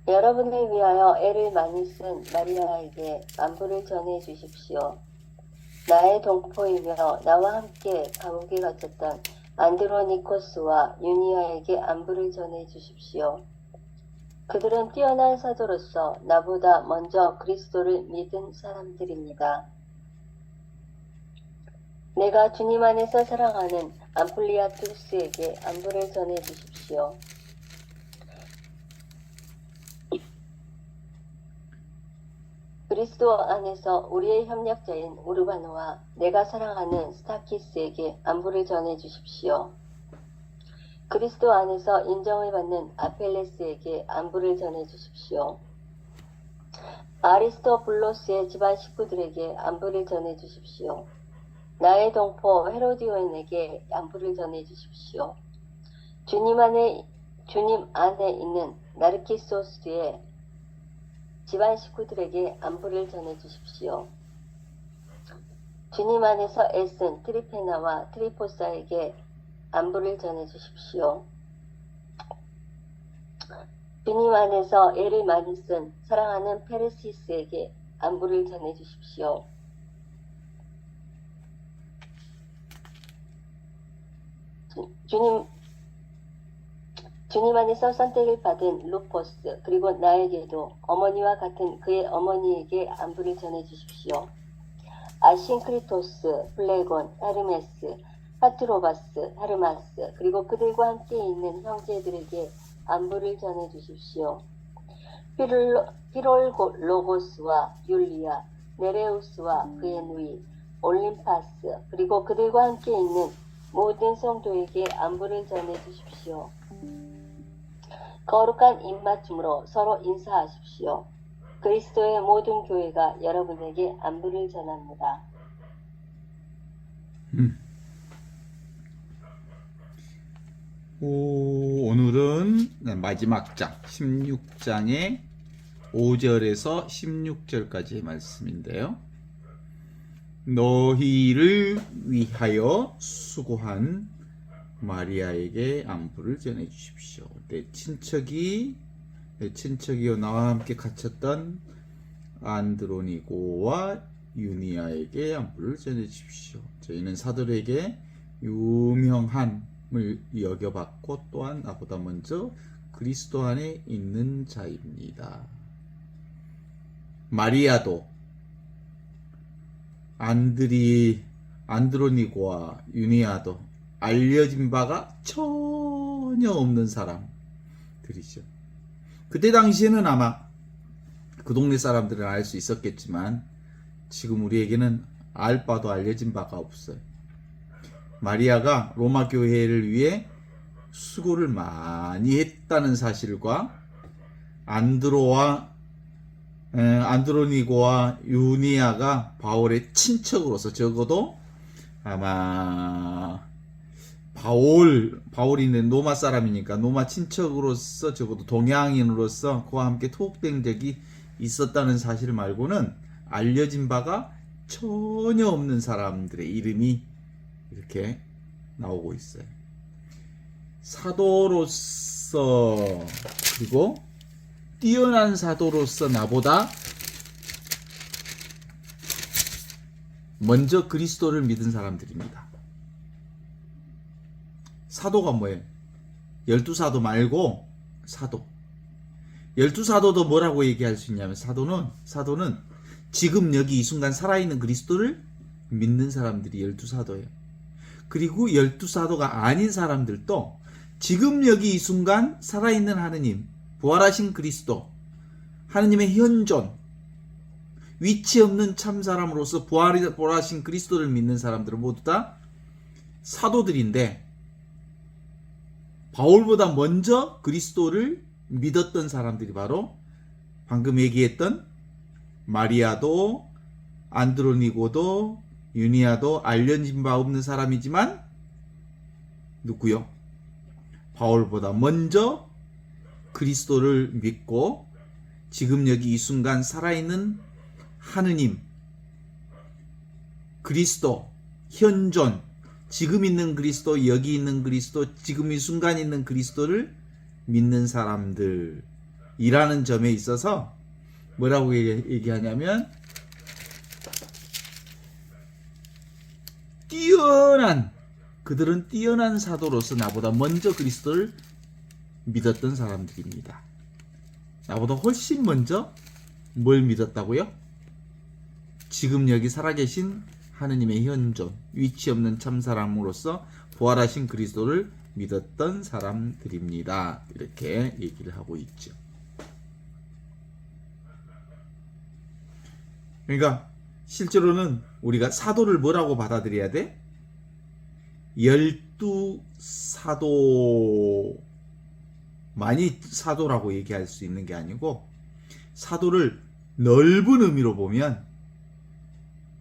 여러분을 위하여 애를 많이 쓴 마리아에게 안부를 전해 주십시오. 나의 동포이며 나와 함께 감옥에 갇혔던 안드로니코스와 유니아에게 안부를 전해 주십시오. 그들은 뛰어난 사도로서 나보다 먼저 그리스도를 믿은 사람들입니다. 내가 주님 안에서 사랑하는 암플리아투스에게 안부를 전해 주십시오. 그리스도 안에서 우리의 협력자인 우르바노와 내가 사랑하는 스타키스에게 안부를 전해 주십시오. 그리스도 안에서 인정을 받는 아펠레스에게 안부를 전해 주십시오. 아리스토블로스의 집안 식구들에게 안부를 전해 주십시오. 나의 동포 헤로디온에게 안부를 전해 주십시오. 주님 안에 있는 나르키소스의 집안 식구들에게 안부를 전해 주십시오. 주님 안에서 애쓴 트리페나와 트리포사에게 안부를 전해 주십시오. 주님 안에서 애를 많이 쓴 사랑하는 페르시스에게 안부를 전해 주십시오. 주님 안에서 선택을 받은 루포스, 그리고 나에게도 어머니와 같은 그의 어머니에게 안부를 전해 주십시오. 아싱크리토스, 플레곤, 헤르메스, 파트로바스, 헤르마스, 그리고 그들과 함께 있는 형제들에게 안부를 전해 주십시오. 피롤로고스와 율리아, 네레우스와 그의 누이, 올림파스, 그리고 그들과 함께 있는 모든 성도에게 안부를 전해 주십시오. 거룩한 입맞춤으로 서로 인사하십시오. 그리스도의 모든 교회가 여러분에게 안부를 전합니다. 오늘은 마지막 장 16장의 5절에서 16절까지의 말씀인데요. 너희를 위하여 수고한 마리아에게 안부를 전해 주십시오. 내 친척이요 나와 함께 갇혔던 안드로니고와 유니아에게 안부를 전해 주십시오. 저희는 사도에게 유명함을 여겨받고 또한 나보다 먼저 그리스도 안에 있는 자입니다. 마리아도 안드로니고와 유니아도 알려진 바가 전혀 없는 사람들이죠. 그때 당시에는 아마 그 동네 사람들은 알 수 있었겠지만 지금 우리에게는 알 바도 알려진 바가 없어요. 마리아가 로마 교회를 위해 수고를 많이 했다는 사실과 안드로니고와 유니아가 바울의 친척으로서 적어도 아마 바울이는 로마 사람이니까 로마 친척으로서 적어도 동양인으로서 그와 함께 토록된 적이 있었다는 사실 말고는 알려진 바가 전혀 없는 사람들의 이름이 이렇게 나오고 있어요. 사도로서 그리고 뛰어난 사도로서 나보다 먼저 그리스도를 믿은 사람들입니다. 사도가 뭐예요? 12사도 말고 사도. 12사도도 뭐라고 얘기할 수 있냐면 사도는 지금 여기 이 순간 살아있는 그리스도를 믿는 사람들이 12사도예요. 그리고 12사도가 아닌 사람들도 지금 여기 이 순간 살아있는 하느님, 부활하신 그리스도, 하느님의 현존, 위치 없는 참사람으로서 부활하신 그리스도를 믿는 사람들은 모두 다 사도들인데 바울보다 먼저 그리스도를 믿었던 사람들이 바로 방금 얘기했던 마리아도 안드로니고도 유니아도 알려진 바 없는 사람이지만 누구요? 바울보다 먼저 그리스도를 믿고 지금 여기 이 순간 살아있는 하느님, 그리스도, 현존, 지금 있는 그리스도, 여기 있는 그리스도, 지금 이 순간 있는 그리스도를 믿는 사람들. 일하는 점에 있어서 뭐라고 얘기하냐면 그들은 뛰어난 사도로서 나보다 먼저 그리스도를 믿었던 사람들입니다. 나보다 훨씬 먼저 뭘 믿었다고요? 지금 여기 살아계신 하느님의 현존, 위치 없는 참사람으로서 부활하신 그리스도를 믿었던 사람들입니다. 이렇게 얘기를 하고 있죠. 그러니까 실제로는 우리가 사도를 뭐라고 받아들여야 돼? 12사도 많이 사도라고 얘기할 수 있는 게 아니고 사도를 넓은 의미로 보면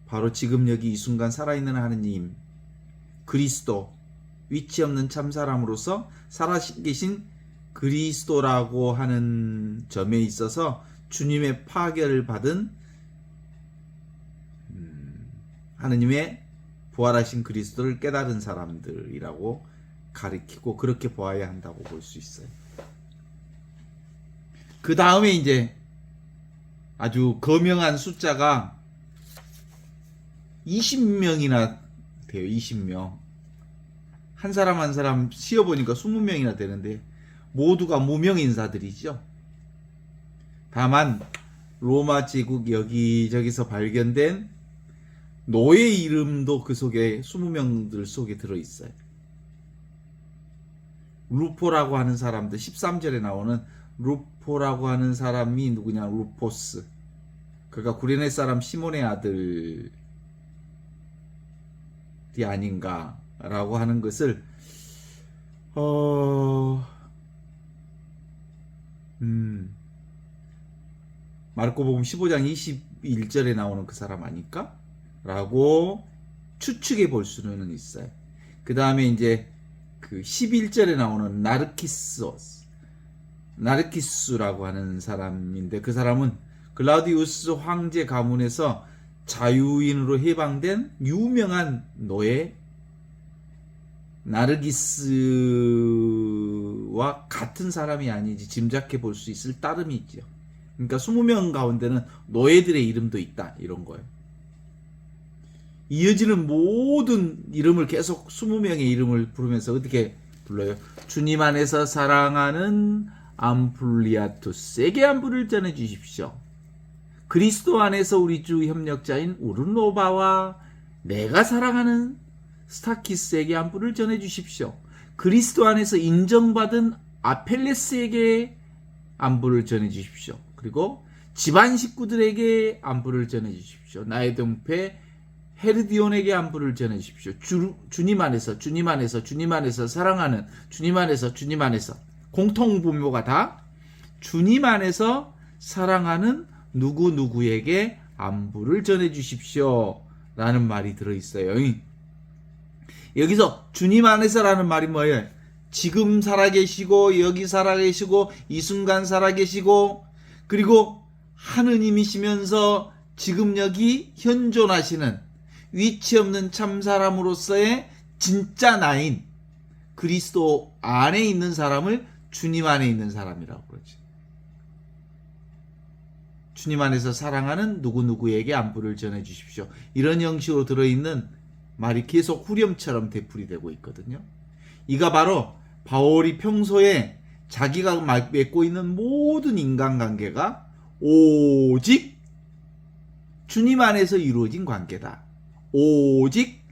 바로 지금 여기 이 순간 살아있는 하느님, 그리스도, 위치 없는 참사람으로서 살아계신 그리스도라고 하는 점에 있어서 주님의 파견을 받은 하느님의 부활하신 그리스도를 깨달은 사람들이라고 가리키고 그렇게 보아야 한다고 볼 수 있어요. 그 다음에 이제 아주 거명한 숫자가 20명이나 돼요. 20명. 한 사람 한 사람 씌어보니까 20명이나 되는데 모두가 무명 인사들이죠. 다만 로마 제국 여기저기서 발견된 노예 이름도 그 속에 20명들 속에 들어있어요. 루포라고 하는 사람들 13절에 나오는 루포라고 하는 사람이 누구냐? 루포스. 그가 구레네 사람 시몬의 아들이 아닌가라고 하는 것을 마르코복음 15장 21절에 나오는 그 사람 아닐까? 라고 추측해 볼 수는 있어요. 그 다음에 이제 그 11절에 나오는 나르키스라고 하는 사람인데 그 사람은 글라우디우스 황제 가문에서 자유인으로 해방된 유명한 노예 나르기스와 같은 사람이 아닌지 짐작해 볼 수 있을 따름이 있죠. 그러니까 20명 가운데는 노예들의 이름도 있다 이런 거예요. 이어지는 모든 이름을 계속 20명의 이름을 부르면서 어떻게 불러요? 주님 안에서 사랑하는 암플리아투스에게 안부를 전해 주십시오. 그리스도 안에서 우리 주 협력자인 우르노바와 내가 사랑하는 스타키스에게 안부를 전해 주십시오. 그리스도 안에서 인정받은 아펠레스에게 안부를 전해 주십시오. 그리고 집안 식구들에게 안부를 전해 주십시오. 나의 동패 헤르디온에게 안부를 전해 주십시오. 주님 안에서 사랑하는 주님 안에서 공통 분모가 다 주님 안에서 사랑하는 누구누구에게 안부를 전해 주십시오 라는 말이 들어있어요. 여기서 주님 안에서라는 말이 뭐예요? 지금 살아계시고 여기 살아계시고 이 순간 살아계시고 그리고 하느님이시면서 지금 여기 현존하시는 위치 없는 참사람으로서의 진짜 나인 그리스도 안에 있는 사람을 주님 안에 있는 사람이라고 그러죠. 주님 안에서 사랑하는 누구누구에게 안부를 전해 주십시오. 이런 형식으로 들어있는 말이 계속 후렴처럼 되풀이되고 있거든요. 이가 바로 바울이 평소에 자기가 맺고 있는 모든 인간관계가 오직 주님 안에서 이루어진 관계다. 오직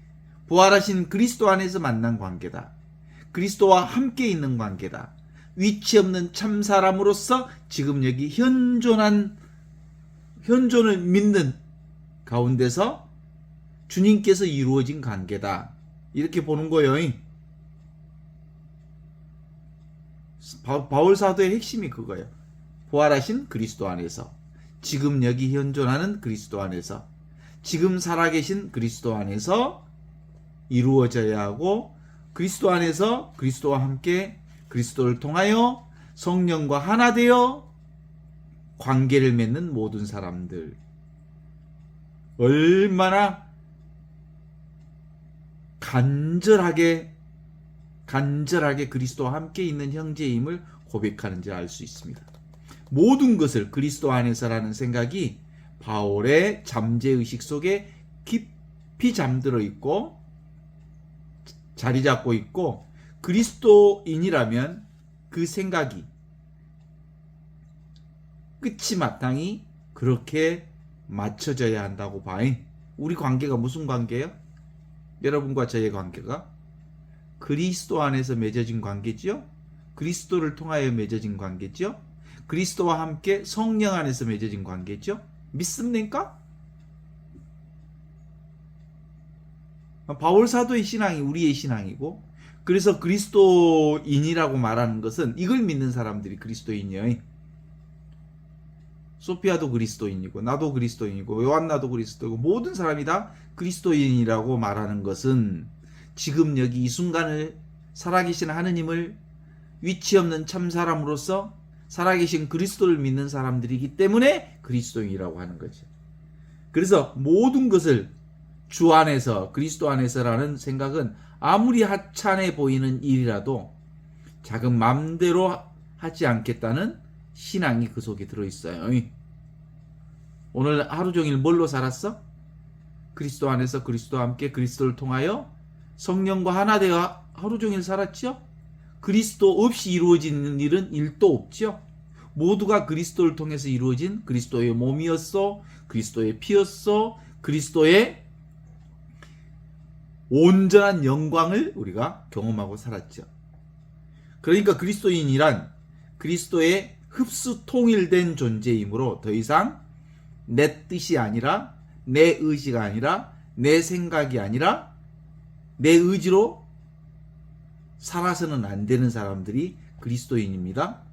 부활하신 그리스도 안에서 만난 관계다. 그리스도와 함께 있는 관계다. 위치 없는 참사람으로서 지금 여기 현존을 믿는 가운데서 주님께서 이루어진 관계다. 이렇게 보는 거예요. 바울 사도의 핵심이 그거예요. 부활하신 그리스도 안에서 지금 여기 현존하는 그리스도 안에서 지금 살아계신 그리스도 안에서 이루어져야 하고 그리스도 안에서 그리스도와 함께 그리스도를 통하여 성령과 하나 되어 관계를 맺는 모든 사람들 얼마나 간절하게 그리스도와 함께 있는 형제임을 고백하는지 알 수 있습니다. 모든 것을 그리스도 안에서라는 생각이 바울의 잠재의식 속에 깊이 잠들어 있고 자리 잡고 있고, 그리스도인이라면 그 생각이 끝이 마땅히 그렇게 맞춰져야 한다고 봐요. 우리 관계가 무슨 관계예요? 여러분과 저의 관계가 그리스도 안에서 맺어진 관계지요? 그리스도를 통하여 맺어진 관계죠? 그리스도와 함께 성령 안에서 맺어진 관계죠? 믿습니까? 바울 사도의 신앙이 우리의 신앙이고, 그래서 그리스도인이라고 말하는 것은 이걸 믿는 사람들이 그리스도인이에요. 소피아도 그리스도인이고, 나도 그리스도인이고, 요한나도 그리스도이고, 모든 사람이 다 그리스도인이라고 말하는 것은 지금 여기 이 순간을 살아계신 하느님을 위치 없는 참 사람으로서 살아계신 그리스도를 믿는 사람들이기 때문에 그리스도인이라고 하는 거죠. 그래서 모든 것을 주 안에서, 그리스도 안에서라는 생각은 아무리 하찮아 보이는 일이라도 자금 맘대로 하지 않겠다는 신앙이 그 속에 들어있어요. 오늘 하루 종일 뭘로 살았어? 그리스도 안에서 그리스도와 함께 그리스도를 통하여 성령과 하나 되어 하루 종일 살았죠? 그리스도 없이 이루어지는 일은 일도 없죠? 모두가 그리스도를 통해서 이루어진 그리스도의 몸이었어, 그리스도의 피였어, 그리스도의 온전한 영광을 우리가 경험하고 살았죠. 그러니까 그리스도인이란 그리스도의 흡수 통일된 존재이므로 더 이상 내 뜻이 아니라, 내 의지가 아니라, 내 생각이 아니라 내 의지로 살아서는 안 되는 사람들이 그리스도인입니다.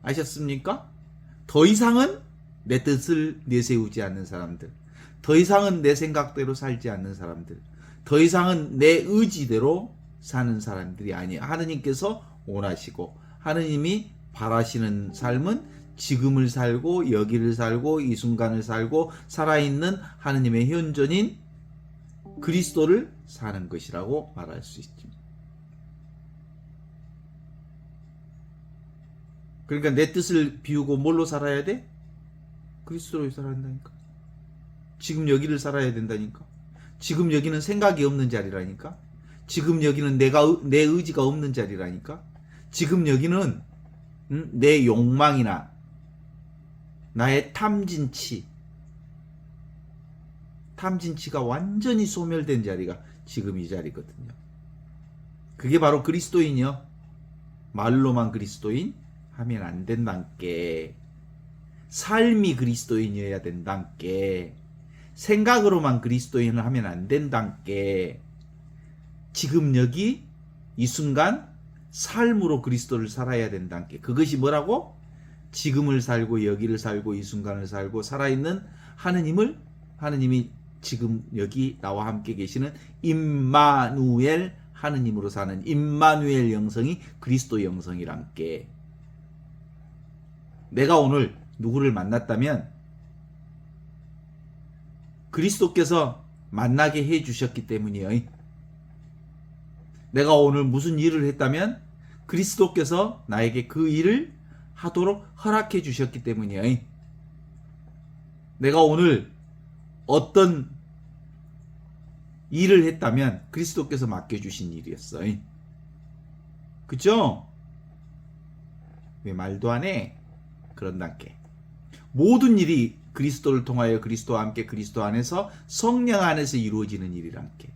아셨습니까? 더 이상은 내 뜻을 내세우지 않는 사람들, 더 이상은 내 생각대로 살지 않는 사람들, 더 이상은 내 의지대로 사는 사람들이 아니에요. 하느님께서 원하시고 하느님이 바라시는 삶은 지금을 살고 여기를 살고 이 순간을 살고 살아있는 하느님의 현존인 그리스도를 사는 것이라고 말할 수 있죠. 그러니까 내 뜻을 비우고 뭘로 살아야 돼? 그리스도로 살아야 된다니까. 지금 여기를 살아야 된다니까. 지금 여기는 생각이 없는 자리라니까. 지금 여기는 내 의지가 없는 자리라니까. 지금 여기는 내 욕망이나 나의 탐진치가 완전히 소멸된 자리가 지금 이 자리거든요. 그게 바로 그리스도인이요. 말로만 그리스도인 하면 안 된단께. 삶이 그리스도인이어야 된단께. 생각으로만 그리스도인을 하면 안 된단께. 지금 여기 이 순간 삶으로 그리스도를 살아야 된단께. 그것이 뭐라고? 지금을 살고 여기를 살고 이 순간을 살고 살아있는 하느님이 지금 여기 나와 함께 계시는 임마누엘 하느님으로 사는 임마누엘 영성이 그리스도 영성이란께. 내가 오늘 누구를 만났다면 그리스도께서 만나게 해 주셨기 때문이에요. 내가 오늘 무슨 일을 했다면 그리스도께서 나에게 그 일을 하도록 허락해 주셨기 때문이에요. 내가 오늘 어떤 일을 했다면 그리스도께서 맡겨주신 일이었어요. 그죠? 왜 말도 안 해? 그런단께. 모든 일이 그리스도를 통하여 그리스도와 함께 그리스도 안에서 성령 안에서 이루어지는 일이란께.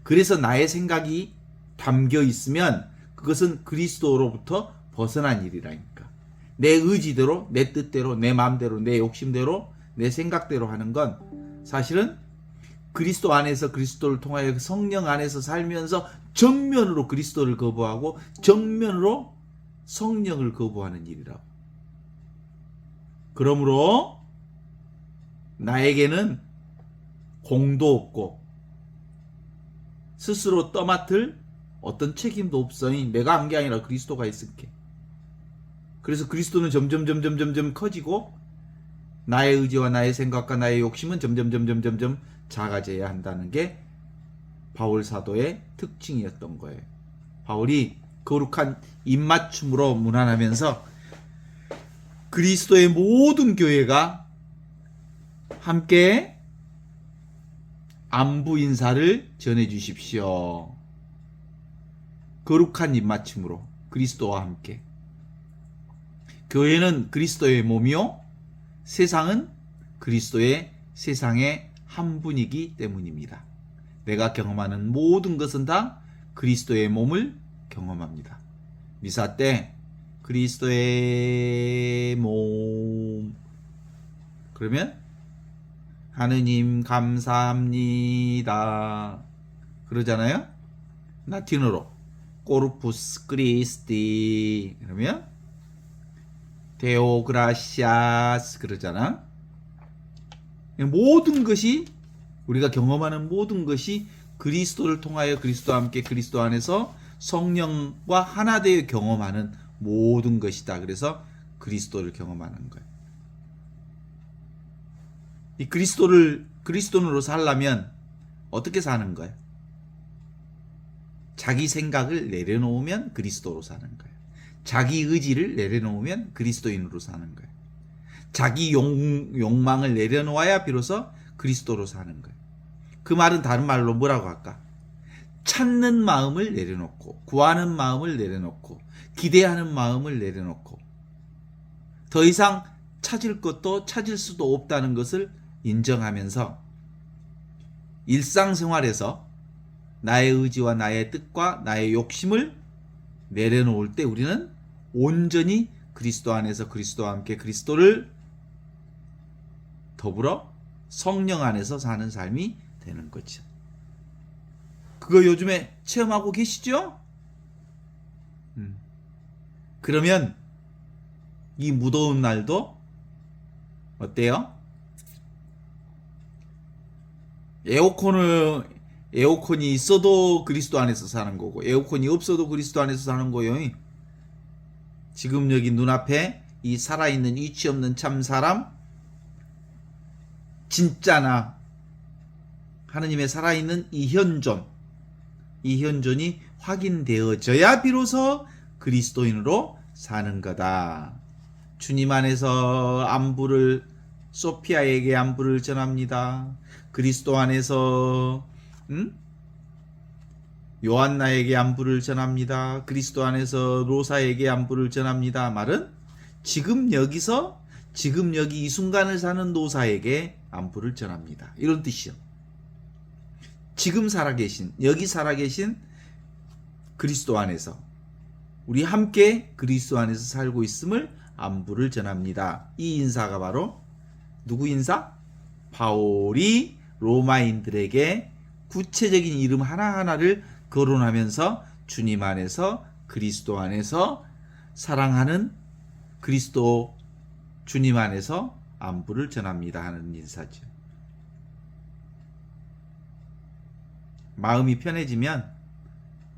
그래서 나의 생각이 담겨 있으면 그것은 그리스도로부터 벗어난 일이라니까. 내 의지대로, 내 뜻대로, 내 마음대로, 내 욕심대로, 내 생각대로 하는 건 사실은 그리스도 안에서 그리스도를 통하여 성령 안에서 살면서 정면으로 그리스도를 거부하고 정면으로 성령을 거부하는 일이라고. 그러므로 나에게는 공도 없고 스스로 떠맡을 어떤 책임도 없어요. 내가 한 게 아니라 그리스도가 있을게. 그래서 그리스도는 점점 커지고 나의 의지와 나의 생각과 나의 욕심은 점점 작아져야 한다는 게 바울 사도의 특징이었던 거예요. 바울이 거룩한 입맞춤으로 문안하면서 그리스도의 모든 교회가 함께 안부 인사를 전해 주십시오. 거룩한 입맞춤으로 그리스도와 함께. 교회는 그리스도의 몸이요, 세상은 그리스도의 세상의 한 분이기 때문입니다. 내가 경험하는 모든 것은 다 그리스도의 몸을 경험합니다. 미사 때 그리스도의 몸, 그러면 하느님 감사합니다 그러잖아요. 라틴어로 코르푸스 크리스티, 그러면 데오 그라시아스 그러잖아. 모든 것이, 우리가 경험하는 모든 것이 그리스도를 통하여 그리스도와 함께 그리스도 안에서 성령과 하나 되어 경험하는 모든 것이다. 그래서 그리스도를 경험하는 거예요. 이 그리스도로 살려면 어떻게 사는 거예요? 자기 생각을 내려놓으면 그리스도로 사는 거예요. 자기 의지를 내려놓으면 그리스도인으로 사는 거예요. 자기 욕망을 내려놓아야 비로소 그리스도로 사는 거예요. 그 말은 다른 말로 뭐라고 할까? 찾는 마음을 내려놓고, 구하는 마음을 내려놓고, 기대하는 마음을 내려놓고, 더 이상 찾을 것도 찾을 수도 없다는 것을 인정하면서 일상생활에서 나의 의지와 나의 뜻과 나의 욕심을 내려놓을 때 우리는 온전히 그리스도 안에서 그리스도와 함께 그리스도를 더불어 성령 안에서 사는 삶이 되는 거죠. 그거 요즘에 체험하고 계시죠? 그러면 이 무더운 날도 어때요? 에어컨이 있어도 그리스도 안에서 사는 거고, 에어컨이 없어도 그리스도 안에서 사는 거예요. 지금 여기 눈앞에 이 살아있는 이치 없는 참 사람, 진짜나 하느님의 살아있는 이 현존이 확인되어져야 비로소 그리스도인으로 사는 거다. 주님 안에서 소피아에게 안부를 전합니다. 그리스도 안에서 요한나에게 안부를 전합니다. 그리스도 안에서 로사에게 안부를 전합니다. 말은 지금 여기 이 순간을 사는 노사에게 안부를 전합니다. 이런 뜻이요. 지금 여기 살아계신 그리스도 안에서 우리 함께 그리스도 안에서 살고 있음을 안부를 전합니다. 이 인사가 바로 누구 인사? 바울이 로마인들에게 구체적인 이름 하나하나를 거론하면서 주님 안에서 그리스도 안에서 사랑하는 그리스도 주님 안에서 안부를 전합니다 하는 인사죠. 마음이 편해지면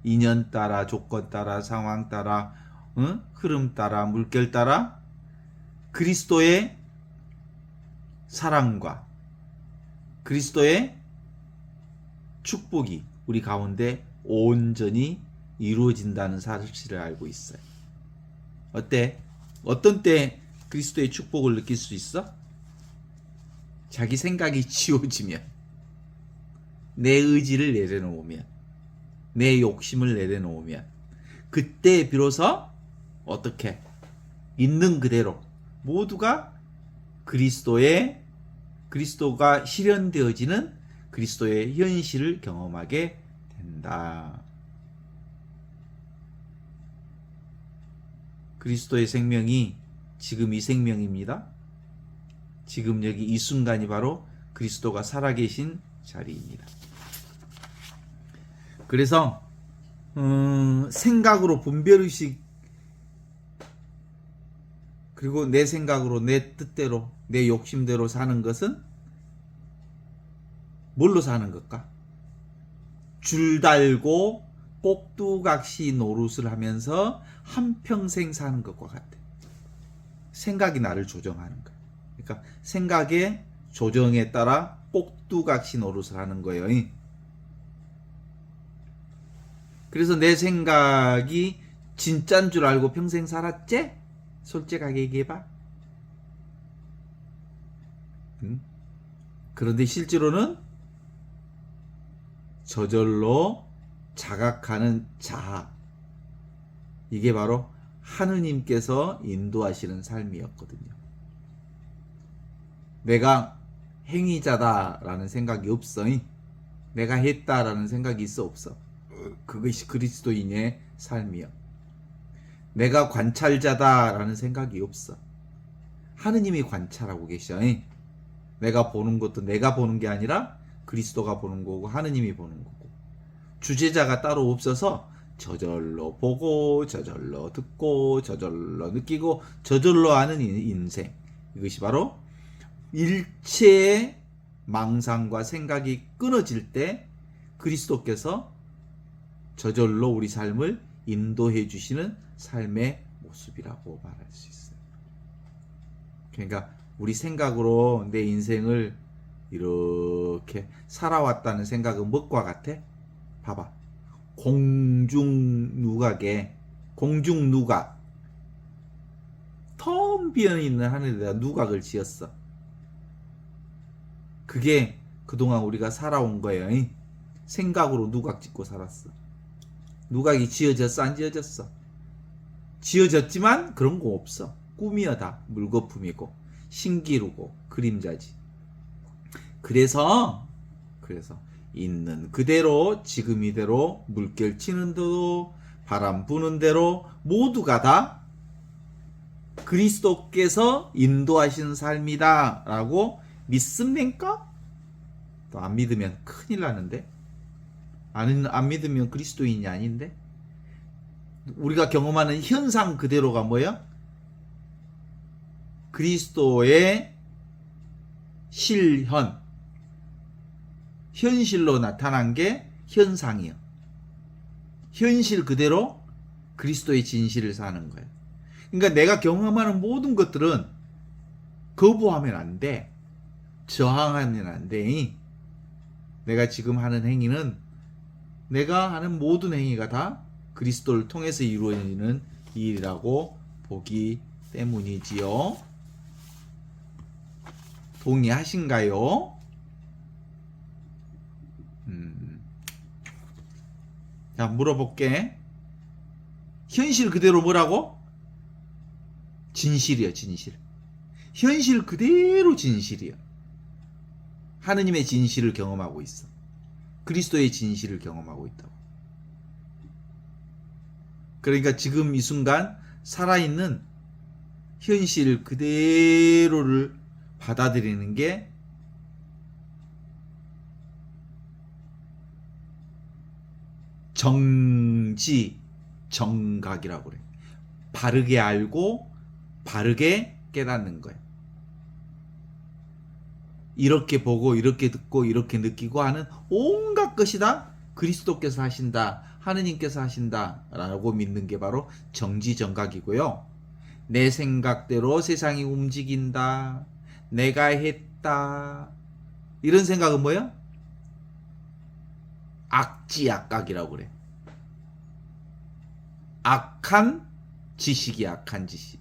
인연 따라, 조건 따라, 상황 따라, 흐름 따라, 물결 따라 그리스도의 사랑과 그리스도의 축복이 우리 가운데 온전히 이루어진다는 사실을 알고 있어요. 어때? 어떤 때 그리스도의 축복을 느낄 수 있어? 자기 생각이 지워지면, 내 의지를 내려놓으면, 내 욕심을 내려놓으면, 그때 비로소 어떻게? 있는 그대로 모두가 그리스도가 실현되어지는 그리스도의 현실을 경험하게 된다. 그리스도의 생명이 지금 이 생명입니다. 지금 여기 이 순간이 바로 그리스도가 살아계신 자리입니다. 그래서 생각으로 분별의식, 그리고 내 생각으로 내 뜻대로 내 욕심대로 사는 것은 뭘로 사는 것까? 줄달고 꼭두각시 노릇을 하면서 한평생 사는 것과 같아. 생각이 나를 조정하는 거야. 그러니까 생각의 조정에 따라 꼭두각시 노릇을 하는 거예요. 그래서 내 생각이 진짜인 줄 알고 평생 살았지? 솔직하게 얘기해봐. 그런데 실제로는 저절로 자각하는 자아, 이게 바로 하느님께서 인도하시는 삶이었거든요. 내가 행위자다라는 생각이 없어. 내가 했다라는 생각이 있어 없어. 그것이 그리스도인의 삶이요. 내가 관찰자다라는 생각이 없어. 하느님이 관찰하고 계셔. 내가 보는 것도 내가 보는 게 아니라 그리스도가 보는 거고 하느님이 보는 거고. 주제자가 따로 없어서 저절로 보고 저절로 듣고 저절로 느끼고 저절로 하는 인생. 이것이 바로 일체의 망상과 생각이 끊어질 때 그리스도께서 저절로 우리 삶을 인도해 주시는 삶의 모습이라고 말할 수 있어요. 그러니까 우리 생각으로 내 인생을 이렇게 살아왔다는 생각은 무엇과 같아? 봐봐. 공중누각에 공중누각 텅 비어있는 하늘에다 누각을 지었어. 그게 그동안 우리가 살아온 거예요. 생각으로 누각 짓고 살았어. 누각이 지어졌어 안 지어졌어? 지어졌지만 그런 거 없어. 꿈이야. 다 물거품이고 신기루고 그림자지. 그래서 있는 그대로 지금 이대로 물결 치는 대로 바람 부는 대로 모두가 다 그리스도께서 인도하시는 삶이다 라고 믿습니까? 또 안 믿으면 큰일 나는데. 안 믿으면 그리스도인이 아닌데. 우리가 경험하는 현상 그대로가 뭐야? 그리스도의 실현, 현실로 나타난 게 현상이요. 현실 그대로 그리스도의 진실을 사는 거예요. 그러니까 내가 경험하는 모든 것들은 거부하면 안 돼. 저항하면 안 돼. 내가 지금 하는 행위는 내가 하는 모든 행위가 다 그리스도를 통해서 이루어지는 일이라고 보기 때문이지요. 동의하신가요? 자, 물어볼게. 현실 그대로 뭐라고? 진실이야, 진실. 현실 그대로 진실이야. 하느님의 진실을 경험하고 있어. 그리스도의 진실을 경험하고 있다고. 그러니까 지금 이 순간 살아있는 현실 그대로를 받아들이는 게 정지, 정각이라고 그래. 바르게 알고 바르게 깨닫는 거예요. 이렇게 보고 이렇게 듣고 이렇게 느끼고 하는 온갖 것이 다 그리스도께서 하신다, 하느님께서 하신다 라고 믿는 게 바로 정지정각이고요. 내 생각대로 세상이 움직인다, 내가 했다, 이런 생각은 뭐예요? 악지악각이라고 그래. 악한 지식이 악한 지식.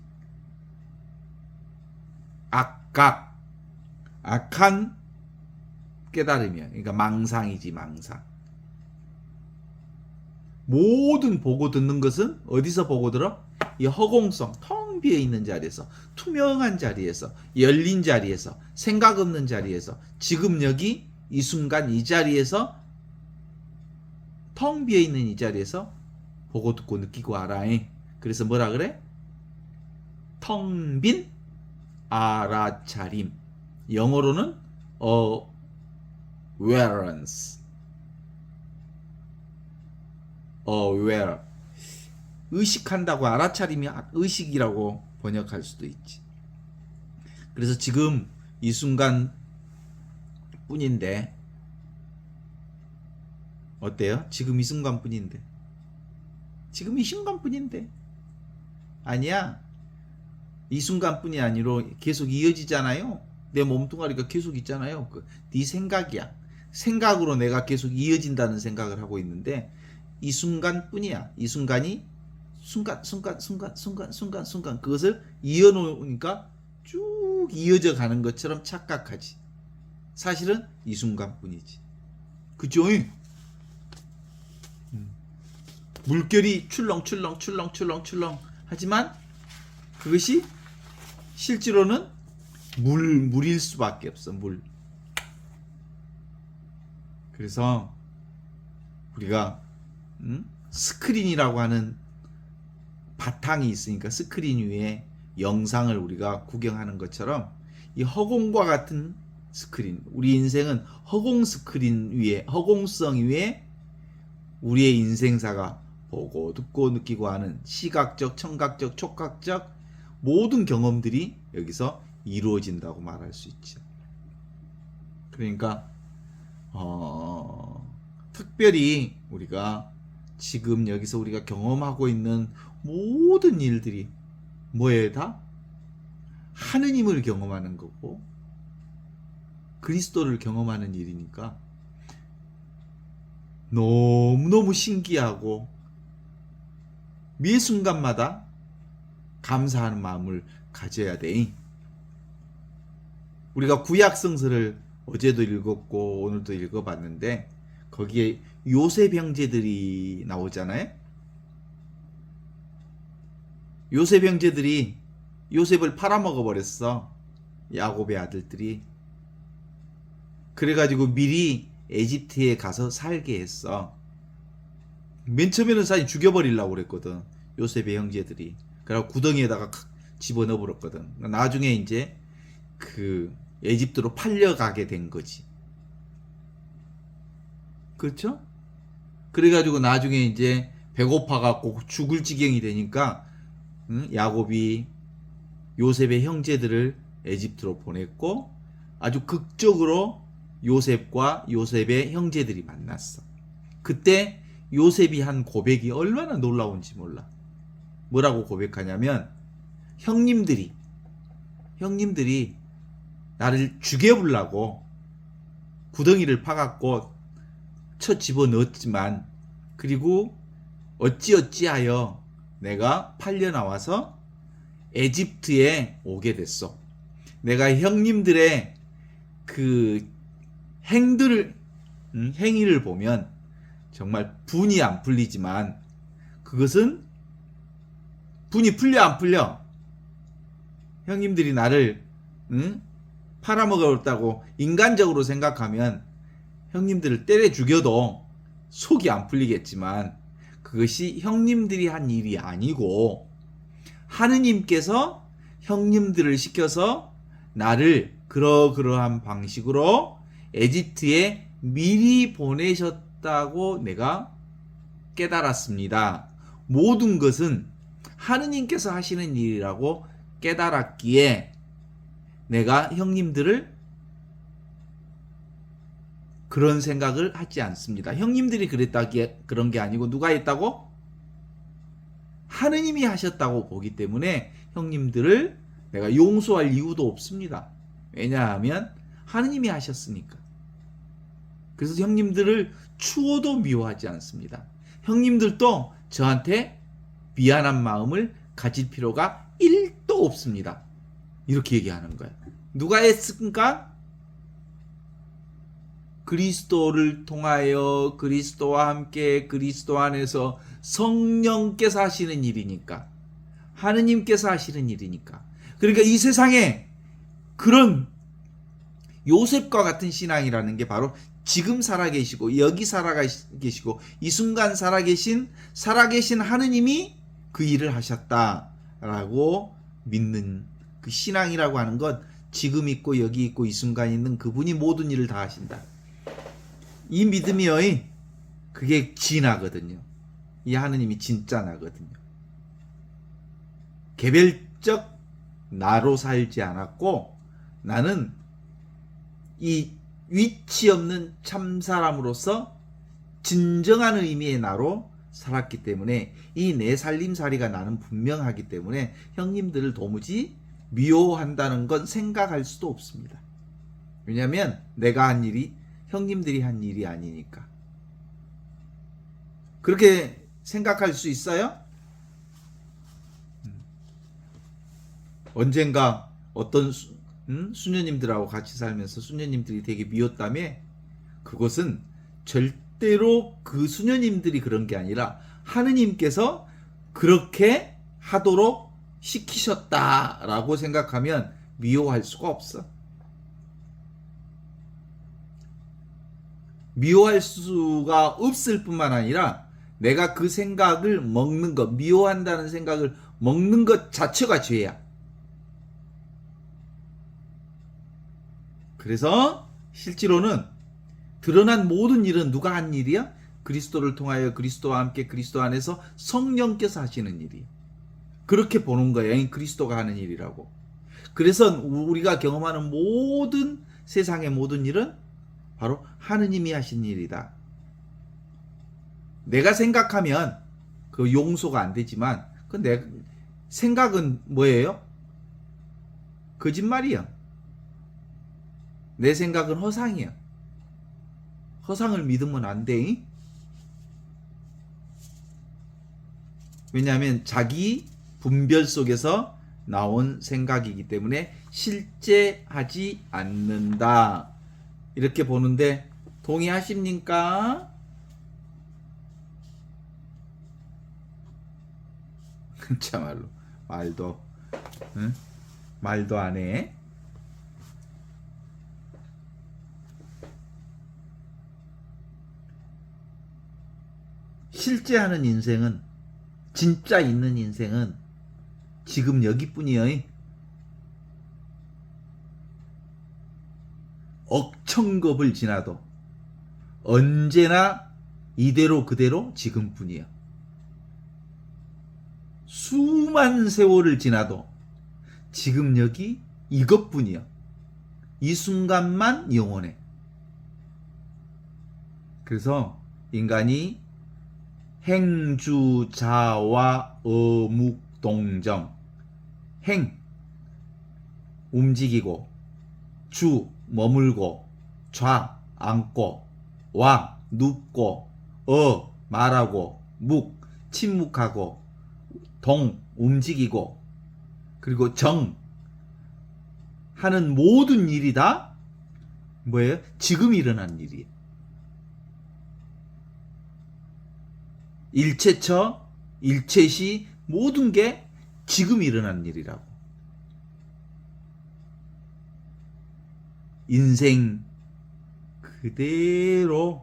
악각, 악한 깨달음이야. 그러니까 망상이지, 망상. 모든 보고 듣는 것은 어디서 보고 들어? 이 허공성, 텅 비어 있는 자리에서, 투명한 자리에서, 열린 자리에서, 생각 없는 자리에서, 지금 여기 이 순간 이 자리에서, 텅 비어 있는 이 자리에서 보고 듣고 느끼고 알아. 그래서 뭐라 그래? 텅 빈 알아차림. 영어로는 awareness. aware. 의식한다고 알아차림이 의식이라고 번역할 수도 있지. 그래서 지금 이 순간 뿐인데 어때요? 지금 이 순간 뿐인데. 지금 이 순간 뿐인데. 아니야. 이 순간 뿐이 아니라 계속 이어지잖아요. 내 몸뚱아리가 계속 있잖아요. 네 생각이야. 생각으로 내가 계속 이어진다는 생각을 하고 있는데 이 순간 뿐이야. 이 순간이 순간 그것을 이어놓으니까 쭉 쭉 이어져 가는 것처럼 착각하지. 사실은 이 순간뿐이지. 그죠? 물결이 출렁출렁 하지만 그것이 실제로는 물일 수밖에 없어. 물. 그래서 우리가 스크린이라고 하는 바탕이 있으니까 스크린 위에 영상을 우리가 구경하는 것처럼 이 허공과 같은 스크린, 우리 인생은 허공 스크린 위에, 허공성 위에 우리의 인생사가 보고 듣고 느끼고 하는 시각적, 청각적, 촉각적 모든 경험들이 여기서 이루어진다고 말할 수 있죠. 그러니까 특별히 우리가 지금 여기서 우리가 경험하고 있는 모든 일들이 뭐에다? 하느님을 경험하는 거고 그리스도를 경험하는 일이니까 너무너무 신기하고 매 순간마다 감사하는 마음을 가져야 돼. 우리가 구약 성서를 어제도 읽었고 오늘도 읽어봤는데 거기에 요셉 형제들이 나오잖아요. 요셉 형제들이 요셉을 팔아먹어 버렸어. 야곱의 아들들이. 그래가지고 미리 에집트에 가서 살게 했어. 맨 처음에는 사실 죽여버리려고 그랬거든. 요셉의 형제들이. 그래서 구덩이에다가 집어넣어 버렸거든. 나중에 이제 그 에집트로 팔려가게 된 거지. 그렇죠? 그래가지고 나중에 이제 배고파갖고 죽을 지경이 되니까 야곱이 요셉의 형제들을 에집트로 보냈고 아주 극적으로 요셉과 요셉의 형제들이 만났어. 그때 요셉이 한 고백이 얼마나 놀라운지 몰라. 뭐라고 고백하냐면 형님들이 나를 죽여보려고 구덩이를 파갖고 쳐 집어넣었지만 그리고 어찌어찌하여 내가 팔려 나와서 에집트에 오게 됐어. 내가 형님들의 그 행위를 보면 정말 분이 안 풀리지만 그것은 분이 풀려 안 풀려? 형님들이 나를 팔아먹었다고 인간적으로 생각하면 형님들을 때려 죽여도 속이 안 풀리겠지만 그것이 형님들이 한 일이 아니고 하느님께서 형님들을 시켜서 나를 그러한 방식으로 에집트에 미리 보내셨다고 내가 깨달았습니다. 모든 것은 하느님께서 하시는 일이라고 깨달았기에 내가 형님들을 그런 생각을 하지 않습니다. 형님들이 그랬다기에 그런 게 아니고 누가 했다고? 하느님이 하셨다고 보기 때문에 형님들을 내가 용서할 이유도 없습니다. 왜냐하면 하느님이 하셨으니까. 그래서 형님들을 추워도 미워하지 않습니다. 형님들도 저한테 미안한 마음을 가질 필요가 1도 없습니다. 이렇게 얘기하는 거예요. 누가 했습니까? 그리스도를 통하여 그리스도와 함께 그리스도 안에서 성령께서 하시는 일이니까. 하느님께서 하시는 일이니까. 그러니까 이 세상에 그런 요셉과 같은 신앙이라는 게 바로 지금 살아계시고 여기 살아계시고 이 순간 살아계신 하느님이 그 일을 하셨다라고 믿는 그 신앙이라고 하는 것, 지금 있고 여기 있고 이 순간 있는 그분이 모든 일을 다 하신다. 이 믿음이요, 그게 진하거든요. 이 하느님이 진짜 나거든요. 개별적 나로 살지 않았고 나는 이 위치 없는 참 사람으로서 진정한 의미의 나로 살았기 때문에 이 내 살림살이가 나는 분명하기 때문에 형님들을 도무지 미워한다는 건 생각할 수도 없습니다. 왜냐하면 내가 한 일이 형님들이 한 일이 아니니까. 그렇게 생각할 수 있어요? 언젠가 어떤 수녀님들하고 같이 살면서 수녀님들이 되게 미웠다며, 그것은 절대로 그 수녀님들이 그런 게 아니라 하느님께서 그렇게 하도록 시키셨다라고 생각하면 미워할 수가 없어. 미워할 수가 없을 뿐만 아니라 내가 그 생각을 먹는 것, 미워한다는 생각을 먹는 것 자체가 죄야. 그래서 실제로는 드러난 모든 일은 누가 한 일이야? 그리스도를 통하여 그리스도와 함께 그리스도 안에서 성령께서 하시는 일이. 그렇게 보는 거야. 그리스도가 하는 일이라고. 그래서 우리가 경험하는 모든 세상의 모든 일은 바로 하느님이 하신 일이다. 내가 생각하면 그 용서가 안 되지만 그 내 생각은 뭐예요? 거짓말이야. 내 생각은 허상이야. 허상을 믿으면 안 돼. 왜냐하면 자기 분별 속에서 나온 생각이기 때문에 실제하지 않는다. 이렇게 보는데 동의하십니까? 참말로 말도 안 해. 실제하는 인생은, 진짜 있는 인생은 지금 여기뿐이야. 억천겁을 지나도 언제나 이대로 그대로 지금뿐이야. 수많은 세월을 지나도 지금 여기 이것뿐이야. 이 순간만 영원해. 그래서 인간이 행주자와 어묵동정, 행 움직이고, 주 머물고, 좌 앉고, 와 눕고, 말하고, 묵 침묵하고, 동 움직이고, 그리고 정 하는 모든 일이 다 뭐예요? 지금 일어난 일이에요. 일체처, 일체시 모든 게 지금 일어난 일이라고. 인생 그대로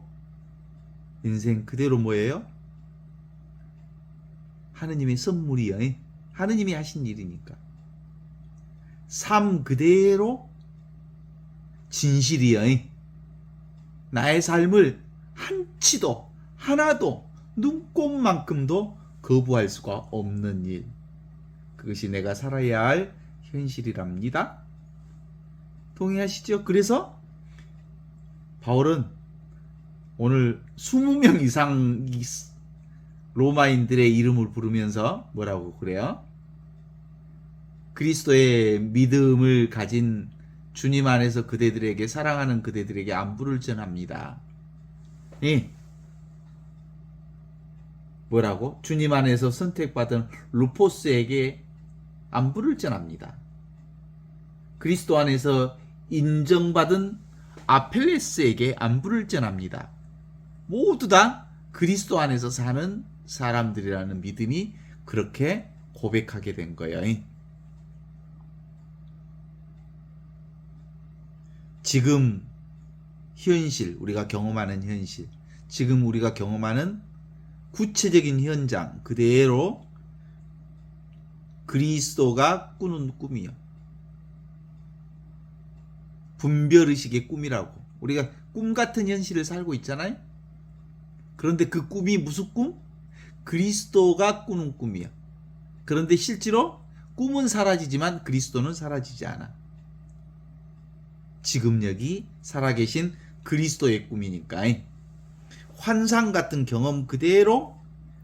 뭐예요? 하느님의 선물이요. 하느님이 하신 일이니까. 삶 그대로 진실이요. 나의 삶을 한치도 하나도 눈꼽만큼도 거부할 수가 없는 일. 그것이 내가 살아야 할 현실이랍니다. 동의하시죠? 그래서 바울은 오늘 20명 이상 로마인들의 이름을 부르면서 뭐라고 그래요? 그리스도의 믿음을 가진 주님 안에서 그대들에게, 사랑하는 그대들에게 안부를 전합니다. 뭐라고? 주님 안에서 선택받은 루포스에게 안부를 전합니다. 그리스도 안에서 인정받은 아펠레스에게 안부를 전합니다. 모두 다 그리스도 안에서 사는 사람들이라는 믿음이 그렇게 고백하게 된 거예요. 지금 현실, 우리가 경험하는 현실, 지금 우리가 경험하는 구체적인 현장 그대로 그리스도가 꾸는 꿈이요. 분별의식의 꿈이라고. 우리가 꿈 같은 현실을 살고 있잖아요. 그런데 그 꿈이 무슨 꿈? 그리스도가 꾸는 꿈이야. 그런데 실제로 꿈은 사라지지만 그리스도는 사라지지 않아. 지금 여기 살아계신 그리스도의 꿈이니까. 환상 같은 경험 그대로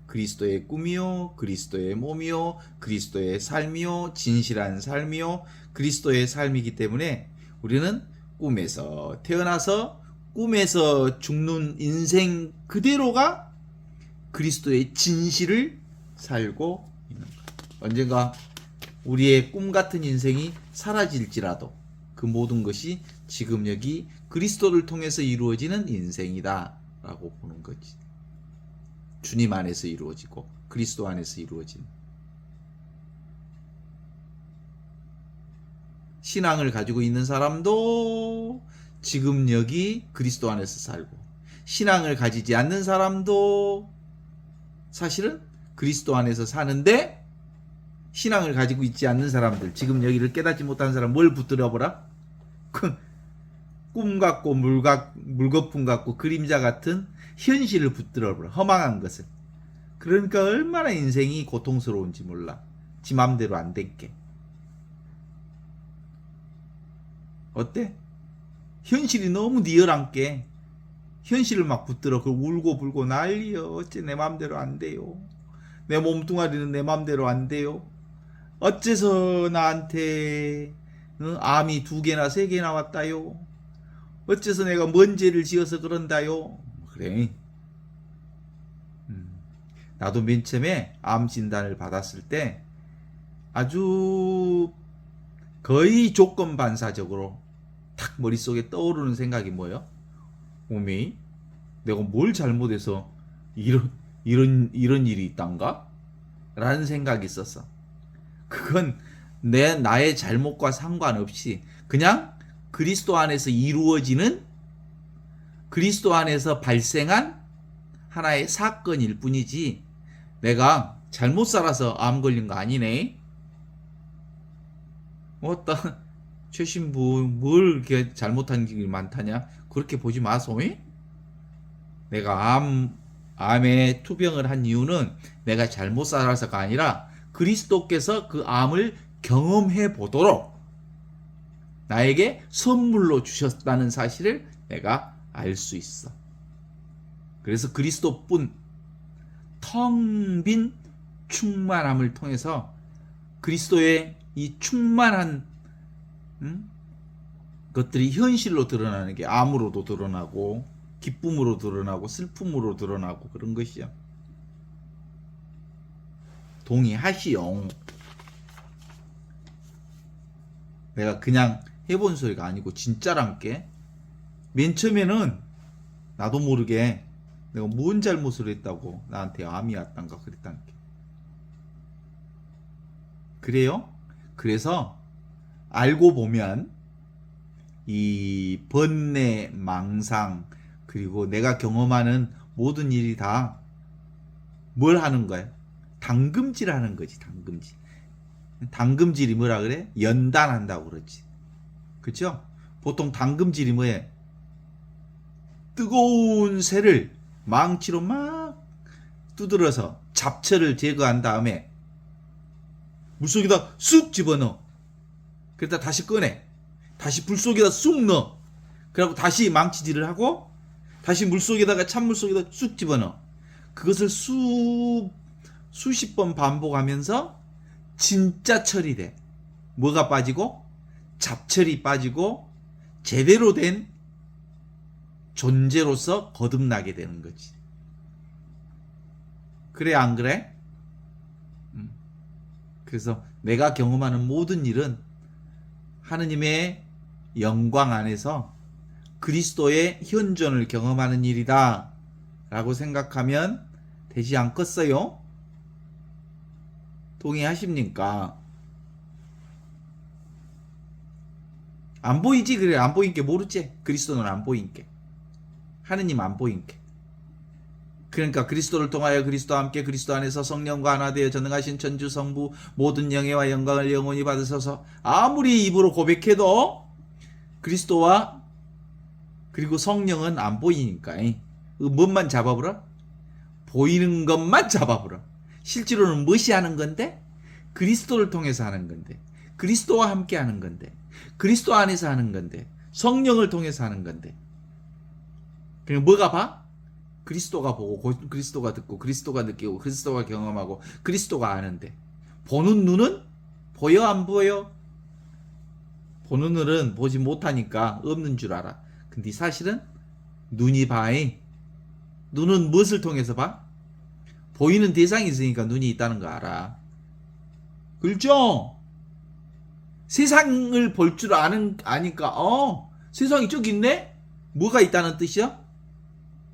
그리스도의 꿈이요, 그리스도의 몸이요, 그리스도의 삶이요, 진실한 삶이요, 그리스도의 삶이기 때문에 우리는 꿈에서 태어나서 꿈에서 죽는 인생 그대로가 그리스도의 진실을 살고 있는 거예요. 언젠가 우리의 꿈 같은 인생이 사라질지라도 그 모든 것이 지금 여기 그리스도를 통해서 이루어지는 인생이다 라고 보는 거지. 주님 안에서 이루어지고 그리스도 안에서 이루어진 신앙을 가지고 있는 사람도 지금 여기 그리스도 안에서 살고, 신앙을 가지지 않는 사람도 사실은 그리스도 안에서 사는데, 신앙을 가지고 있지 않는 사람들, 지금 여기를 깨닫지 못한 사람 뭘 붙들어보라? 꿈 같고 물거품 같고 그림자 같은 현실을 붙들어보라. 허망한 것을. 그러니까 얼마나 인생이 고통스러운지 몰라. 지 맘대로 안 된게. 어때? 현실이 너무 니얼한게 현실을 막 붙들어 그 울고 불고 난리여. 어째 내 맘대로 안 돼요. 내 몸뚱아리는 내 맘대로 안 돼요. 어째서 나한테 암이 2개나 3개나 왔다요. 어째서 내가 뭔 죄를 지어서 그런다요. 그래. 나도 맨 처음에 암 진단을 받았을 때 아주 거의 조건 반사적으로 탁 머릿속에 떠오르는 생각이 뭐예요? 오메, 내가 뭘 잘못해서 이런 일이 있단가? 라는 생각이 있었어. 그건 나의 잘못과 상관없이 그냥 그리스도 안에서 이루어지는, 그리스도 안에서 발생한 하나의 사건일 뿐이지 내가 잘못 살아서 암 걸린 거 아니네. 어따 최신부 뭘 이렇게 잘못한 게 많다냐? 그렇게 보지 마소. 내가 암에 투병을 한 이유는 내가 잘못 살아서가 아니라 그리스도께서 그 암을 경험해 보도록 나에게 선물로 주셨다는 사실을 내가 알 수 있어. 그래서 그리스도뿐 텅 빈 충만함을 통해서 그리스도의 이 충만한 것들이 현실로 드러나는 게 암으로도 드러나고 기쁨으로 드러나고 슬픔으로 드러나고 그런 것이야. 동의하시오. 내가 그냥 해본 소리가 아니고 진짜란게. 맨 처음에는 나도 모르게 내가 뭔 잘못을 했다고 나한테 암이 왔단가 그랬단게. 그래요? 그래서 알고 보면 이 번뇌, 망상, 그리고 내가 경험하는 모든 일이 다 뭘 하는 거야? 당금질 하는 거지. 당금질. 당금질이 뭐라 그래? 연단한다고 그러지. 그쵸? 보통 당금질이 뭐해? 뜨거운 새를 망치로 막 두드려서 잡초를 제거한 다음에 물속에다 쑥 집어넣어. 그러다 다시 꺼내. 다시 불 속에다 쑥 넣어. 그리고 다시 망치질을 하고 다시 물속에다가 찬물속에다 쑥 집어넣어. 그것을 수십 번 반복하면서 진짜 철이 돼. 뭐가 빠지고? 잡철이 빠지고 제대로 된 존재로서 거듭나게 되는 거지. 그래 안 그래? 그래서 내가 경험하는 모든 일은 하느님의 영광 안에서 그리스도의 현존을 경험하는 일이다 라고 생각하면 되지 않겠어요? 동의하십니까? 안 보이지? 그래 안 보인게 모르지? 그리스도는 안 보인게, 하느님 안 보인게. 그러니까 그리스도를 통하여 그리스도와 함께 그리스도 안에서 성령과 하나 되어 전능하신 천주 성부 모든 영예와 영광을 영원히 받으셔서 아무리 입으로 고백해도 그리스도와 그리고 성령은 안 보이니까 뭔만 잡아보라? 보이는 것만 잡아보라. 실제로는 무엇이 하는 건데? 그리스도를 통해서 하는 건데, 그리스도와 함께 하는 건데, 그리스도 안에서 하는 건데, 성령을 통해서 하는 건데. 그냥 뭐가 봐? 그리스도가 보고 그리스도가 듣고 그리스도가 느끼고 그리스도가 경험하고 그리스도가 아는데, 보는 눈은 보여 안 보여? 보는 눈은 보지 못하니까 없는 줄 알아. 근데 사실은 눈이 봐잉. 눈은 무엇을 통해서 봐? 보이는 대상이 있으니까 눈이 있다는 거 알아. 그렇죠? 세상을 볼 줄 아니까 세상이 저기 있네? 뭐가 있다는 뜻이야?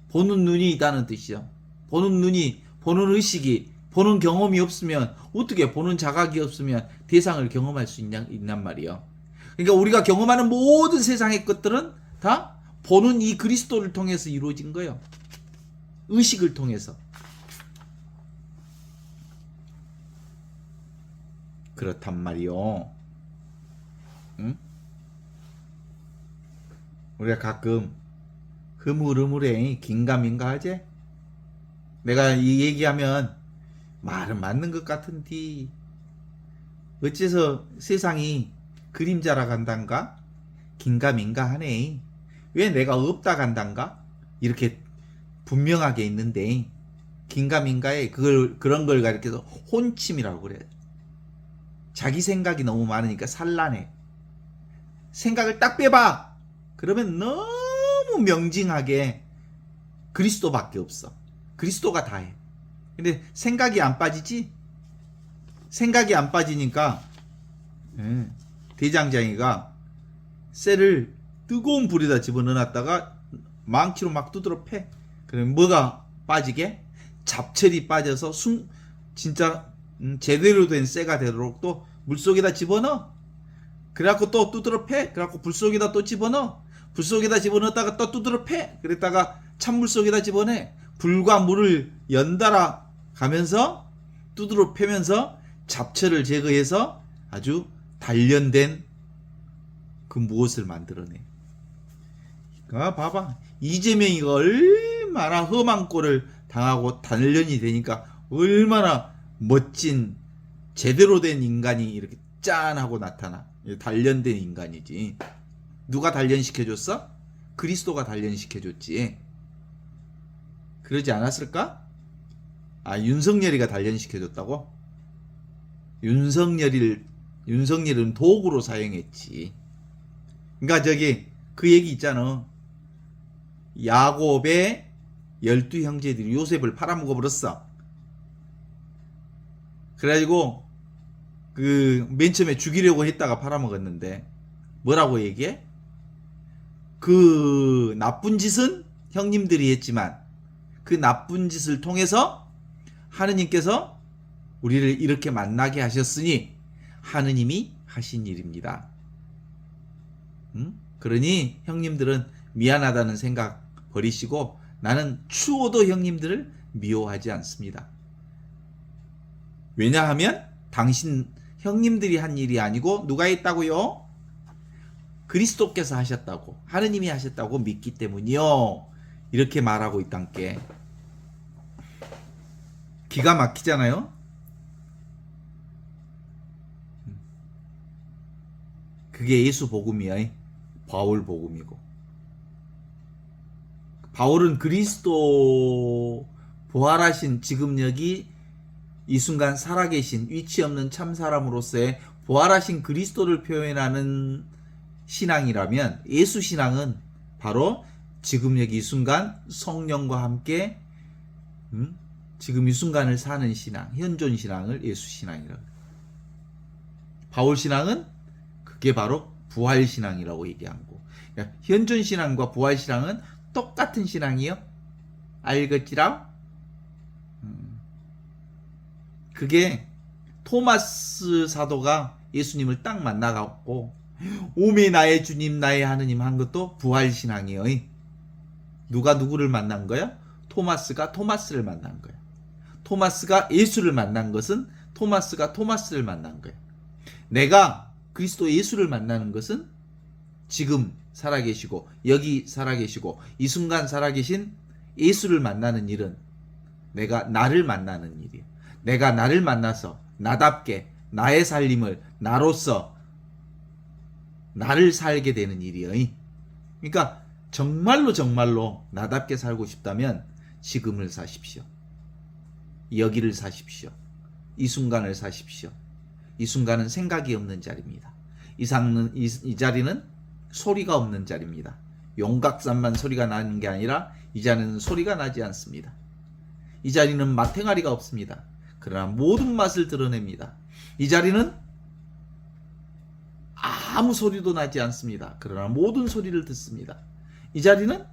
보는 눈이 있다는 뜻이야. 보는 눈이, 보는 의식이, 보는 경험이 없으면, 어떻게 보는 자각이 없으면 대상을 경험할 수 있냔 말이야. 그러니까 우리가 경험하는 모든 세상의 것들은 다 보는 이 그리스도를 통해서 이루어진 거예요. 의식을 통해서. 그렇단 말이요. 응? 우리가 가끔 흐물흐물해 긴가민가 하지? 내가 이 얘기하면 말은 맞는 것 같은데 어째서 세상이 그림자라 간단가? 긴가민가 하네. 왜 내가 없다 간단가? 이렇게 분명하게 있는데 긴가민가에 그런 걸 가리켜서 혼침이라고 그래. 자기 생각이 너무 많으니까 산란해. 생각을 딱 빼봐. 그러면 너무 명징하게 그리스도밖에 없어. 그리스도가 다해. 근데 생각이 안 빠지지? 생각이 안 빠지니까 대장장이가 쇠를 뜨거운 불에다 집어넣어놨다가 망치로 막 두드러 패. 그러면 뭐가 빠지게? 잡철이 빠져서 진짜 제대로 된 쇠가 되도록 또 물속에다 집어넣어. 그래갖고 또 두드러 패. 그래갖고 불속에다 또 집어넣어. 불속에다 집어넣었다가 또 두드러 패. 그랬다가 찬물 속에다 집어내. 불과 물을 연달아 가면서 두드러 패면서 잡철을 제거해서 아주 단련된 그 무엇을 만들어내. 그러니까 봐봐. 이재명이가 얼마나 험한 꼴을 당하고 단련이 되니까 얼마나 멋진 제대로 된 인간이 이렇게 짠하고 나타나. 단련된 인간이지. 누가 단련시켜줬어? 그리스도가 단련시켜줬지. 그러지 않았을까? 윤석열이가 단련시켜줬다고? 윤석열은 도구로 사용했지. 그러니까 그 얘기 있잖아. 야곱의 12형제들이 요셉을 팔아먹어버렸어. 그래가지고 맨 처음에 죽이려고 했다가 팔아먹었는데 뭐라고 얘기해? 그 나쁜 짓은 형님들이 했지만 그 나쁜 짓을 통해서 하느님께서 우리를 이렇게 만나게 하셨으니 하느님이 하신 일입니다. 그러니 형님들은 미안하다는 생각 버리시고 나는 추워도 형님들을 미워하지 않습니다. 왜냐하면 당신 형님들이 한 일이 아니고 누가 했다고요? 그리스도께서 하셨다고, 하느님이 하셨다고 믿기 때문이요. 이렇게 말하고 있단께. 기가 막히잖아요. 그게 예수 복음이야. 바울 복음이고. 바울은 그리스도 부활하신 지금 여기 이 순간 살아계신 위치 없는 참 사람으로서의 부활하신 그리스도를 표현하는 신앙이라면 예수 신앙은 바로 지금 여기 이 순간 성령과 함께 지금 이 순간을 사는 신앙, 현존 신앙을 예수 신앙이라고. 바울 신앙은 그게 바로 부활 신앙이라고 얘기한 거. 그러니까 현존 신앙과 부활 신앙은 똑같은 신앙이요. 알겠지라? 그게 토마스 사도가 예수님을 딱 만나갖고 오메 나의 주님 나의 하느님 한 것도 부활 신앙이에요. 누가 누구를 만난 거야? 토마스가 토마스를 만난 거야. 토마스가 예수를 만난 것은 토마스가 토마스를 만난 거야. 내가 그리스도 예수를 만나는 것은 지금 살아계시고 여기 살아계시고 이 순간 살아계신 예수를 만나는 일은 내가 나를 만나는 일이야. 내가 나를 만나서 나답게 나의 살림을 나로서 나를 살게 되는 일이야. 그러니까 정말로 나답게 살고 싶다면 지금을 사십시오. 여기를 사십시오. 이 순간을 사십시오. 이 순간은 생각이 없는 자리입니다. 이 자리는 소리가 없는 자리입니다. 용각산만 소리가 나는 게 아니라 이 자리는 소리가 나지 않습니다. 이 자리는 마탱아리가 없습니다. 그러나 모든 맛을 드러냅니다. 이 자리는 아무 소리도 나지 않습니다. 그러나 모든 소리를 듣습니다. 이 자리는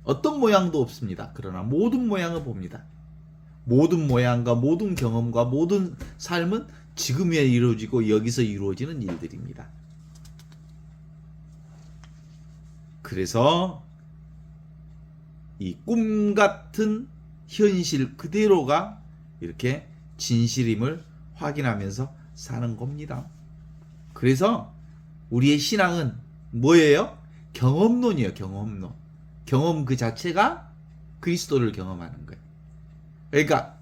어떤 모양도 없습니다. 그러나 모든 모양을 봅니다. 모든 모양과 모든 경험과 모든 삶은 지금에 이루어지고 여기서 이루어지는 일들입니다. 그래서 이 꿈 같은 현실 그대로가 이렇게 진실임을 확인하면서 사는 겁니다. 그래서 우리의 신앙은 뭐예요? 경험론이에요. 경험론. 경험 그 자체가 그리스도를 경험하는 거예요. 그러니까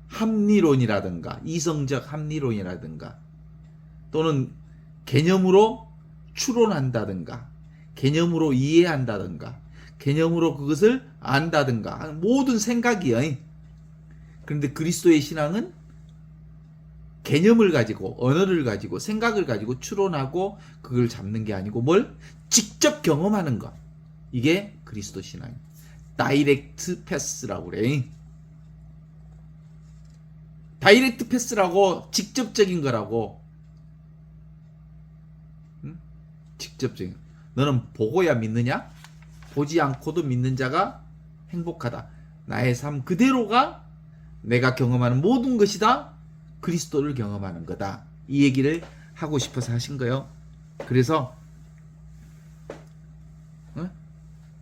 합리론이라든가 이성적 합리론이라든가 또는 개념으로 추론한다든가 개념으로 이해한다든가 개념으로 그것을 안다든가 모든 생각이에요. 그런데 그리스도의 신앙은 개념을 가지고 언어를 가지고 생각을 가지고 추론하고 그걸 잡는 게 아니고 뭘 직접 경험하는 것. 이게 그리스도 신앙이에요. 다이렉트 패스라고 그래. 다이렉트 패스라고 직접적인 거라고. 응? 직접적인. 너는 보고야 믿느냐? 보지 않고도 믿는 자가 행복하다. 나의 삶 그대로가 내가 경험하는 모든 것이 다 그리스도를 경험하는 거다. 이 얘기를 하고 싶어서 하신 거예요. 그래서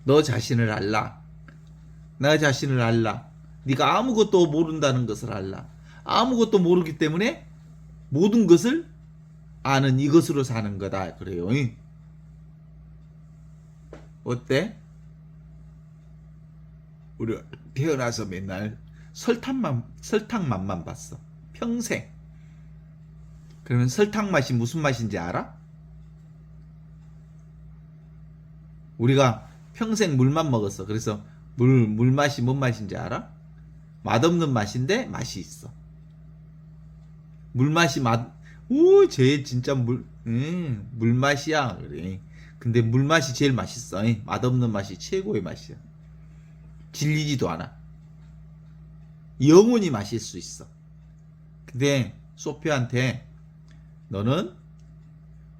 너 자신을 알라. 나 자신을 알라. 네가 아무것도 모른다는 것을 알라. 아무것도 모르기 때문에 모든 것을 아는 이것으로 사는 거다. 그래요. 어때? 우리 태어나서 맨날 설탕 맛만 봤어. 평생. 그러면 설탕 맛이 무슨 맛인지 알아? 우리가 평생 물만 먹었어. 그래서 물 맛이 뭔 맛인지 알아? 맛없는 맛인데 맛이 있어. 물 맛이 쟤 진짜 물 맛이야. 그래. 근데 물 맛이 제일 맛있어. 맛없는 맛이 최고의 맛이야. 질리지도 않아. 영원히 마실 수 있어. 근데 소피아한테 너는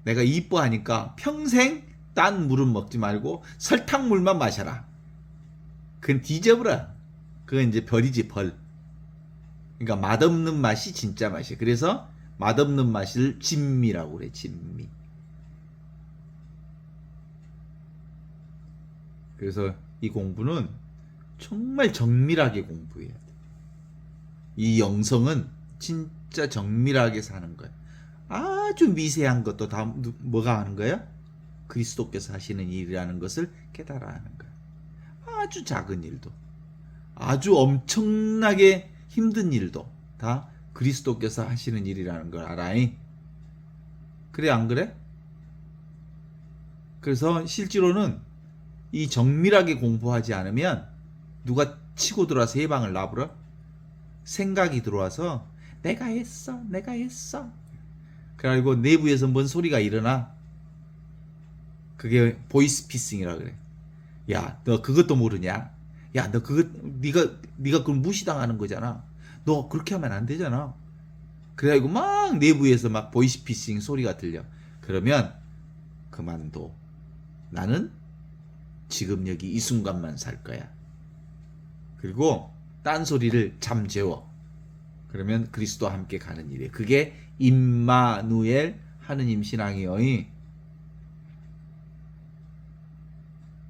내가 이뻐하니까 평생 딴 물은 먹지 말고 설탕물만 마셔라. 그건 뒤져버려. 그건 이제 벌이지 벌. 그러니까 맛없는 맛이 진짜 맛이야. 그래서 맛없는 맛을 진미라고 그래. 진미. 그래서 이 공부는 정말 정밀하게 공부해야 돼. 이 영성은 진짜 정밀하게 사는 거야. 아주 미세한 것도 다 뭐가 하는 거야? 그리스도께서 하시는 일이라는 것을 깨달아 하는 거야. 아주 작은 일도, 아주 엄청나게 힘든 일도 다 그리스도께서 하시는 일이라는 걸 알아잉? 그래 안 그래? 그래서 실제로는 이 정밀하게 공부하지 않으면 누가 치고 들어와서 해방을 놔버려? 생각이 들어와서 내가 했어. 그리고 내부에서 뭔 소리가 일어나. 그게 보이스피싱이라 그래. 야, 너 그것도 모르냐? 야, 너 그거 네가 그걸 무시당하는 거잖아. 너 그렇게 하면 안 되잖아. 그래가지고 막 내부에서 막 보이스피싱 소리가 들려. 그러면 그만둬. 나는 지금 여기 이 순간만 살 거야. 그리고 딴 소리를 잠재워. 그러면 그리스도와 함께 가는 일이에요. 그게 임마누엘 하느님 신앙이요.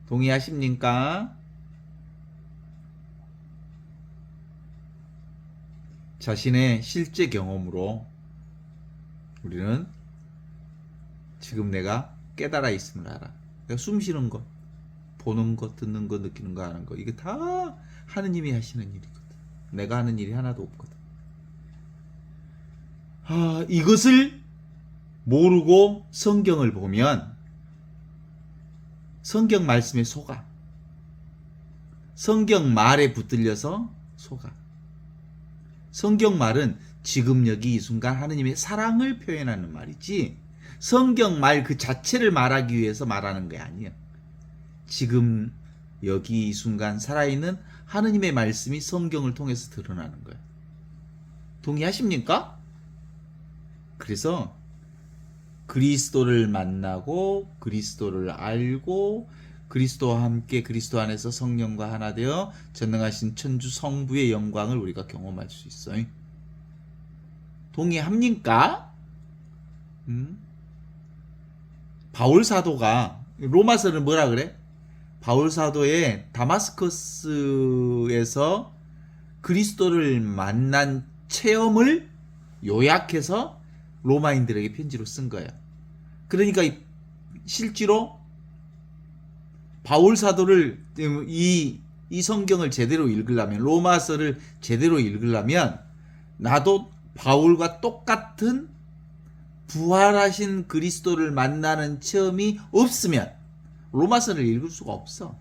동의하십니까? 자신의 실제 경험으로 우리는 지금 내가 깨달아 있음을 알아. 내가 숨 쉬는 것, 보는 것, 듣는 것, 느끼는 거, 하는 거, 이게 다 하느님이 하시는 일이거든. 내가 하는 일이 하나도 없거든. 이것을 모르고 성경을 보면 성경 말씀에 속아. 성경 말에 붙들려서 속아. 성경 말은 지금 여기 이 순간 하느님의 사랑을 표현하는 말이지 성경 말 그 자체를 말하기 위해서 말하는 게 아니에요. 지금 여기 이 순간 살아있는 하느님의 말씀이 성경을 통해서 드러나는 거예요. 동의하십니까? 그래서 그리스도를 만나고 그리스도를 알고 그리스도와 함께 그리스도 안에서 성령과 하나 되어 전능하신 천주 성부의 영광을 우리가 경험할 수 있어요. 동의합니까? 바울 사도가 로마서를 뭐라 그래? 바울 사도의 다마스커스에서 그리스도를 만난 체험을 요약해서 로마인들에게 편지로 쓴 거예요. 그러니까 실제로 바울 사도를 이 성경을 제대로 읽으려면 로마서를 제대로 읽으려면 나도 바울과 똑같은 부활하신 그리스도를 만나는 체험이 없으면 로마서를 읽을 수가 없어.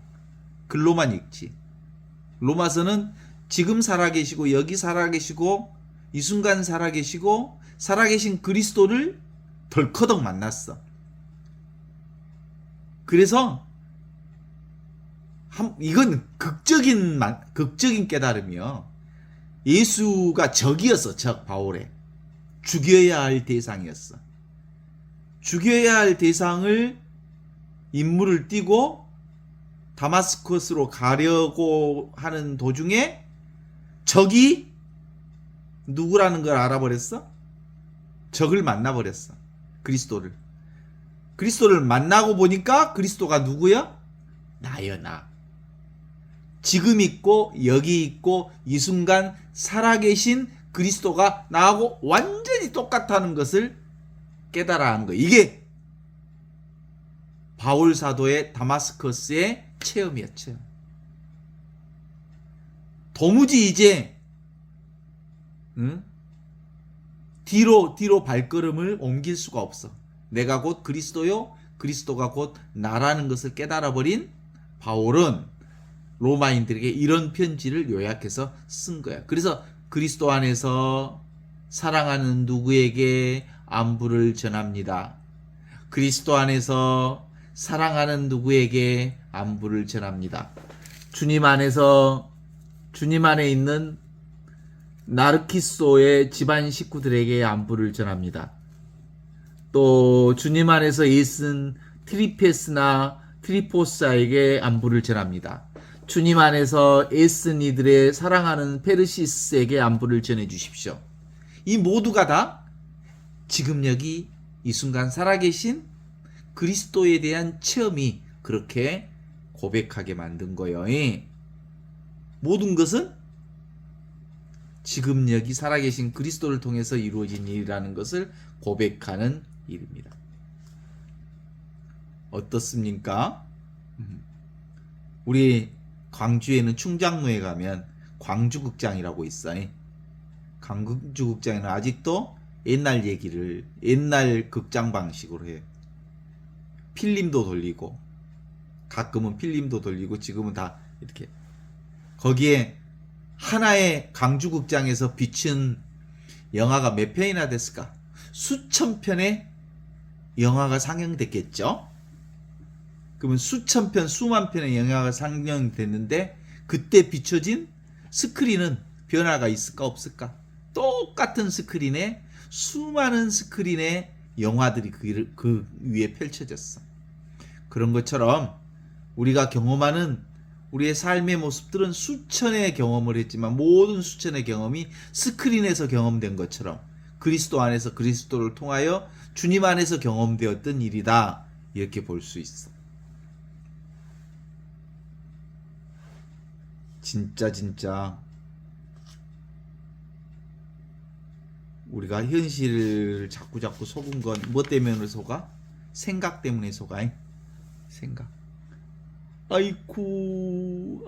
글로만 읽지. 로마서는 지금 살아계시고 여기 살아계시고 이 순간 살아계시고 살아계신 그리스도를 덜커덕 만났어. 그래서 이건 극적인 깨달음이요. 예수가 적이었어. 바울의 죽여야 할 대상이었어. 죽여야 할 대상을 임무를 띠고 다마스커스로 가려고 하는 도중에 적이 누구라는 걸 알아버렸어? 적을 만나버렸어. 그리스도를 만나고 보니까 그리스도가 누구야? 나여 나. 지금 있고 여기 있고 이 순간 살아계신 그리스도가 나하고 완전히 똑같다는 것을 깨달아 한 거. 이게 바울 사도의 다마스커스의 체험이었죠. 도무지 이제 뒤로 발걸음을 옮길 수가 없어. 내가 곧 그리스도요, 그리스도가 곧 나라는 것을 깨달아버린 바울은 로마인들에게 이런 편지를 요약해서 쓴 거야. 그래서 그리스도 안에서 사랑하는 누구에게 안부를 전합니다. 그리스도 안에서 사랑하는 누구에게 안부를 전합니다. 주님 안에 있는 나르키소의 집안 식구들에게 안부를 전합니다. 또 주님 안에서 애쓴 트리페스나 트리포사에게 안부를 전합니다. 주님 안에서 애쓴 이들의 사랑하는 페르시스에게 안부를 전해 주십시오. 이 모두가 다 지금 여기 이 순간 살아계신 그리스도에 대한 체험이 그렇게 고백하게 만든 거예요. 모든 것은 지금 여기 살아계신 그리스도를 통해서 이루어진 일이라는 것을 고백하는 일입니다. 어떻습니까? 우리 광주에는 충장로에 가면 광주극장이라고 있어요. 광주극장에는 아직도 옛날 극장 방식으로 해요. 필름도 돌리고, 가끔은 필름도 돌리고, 지금은 다 이렇게. 거기에 하나의 광주극장에서 비춘 영화가 몇 편이나 됐을까? 수천 편의 영화가 상영됐겠죠? 그러면 수천 편, 수만 편의 영화가 상영됐는데 그때 비춰진 스크린은 변화가 있을까 없을까? 똑같은 스크린에 수많은 스크린의 영화들이 그 위에 펼쳐졌어. 그런 것처럼 우리가 경험하는 우리의 삶의 모습들은 수천의 경험을 했지만 모든 수천의 경험이 스크린에서 경험된 것처럼 그리스도 안에서 그리스도를 통하여 주님 안에서 경험되었던 일이다. 이렇게 볼 수 있어. 진짜 우리가 현실을 자꾸 속은 건 뭐 때문에 속아? 생각 때문에 속아. 생각. 아이쿠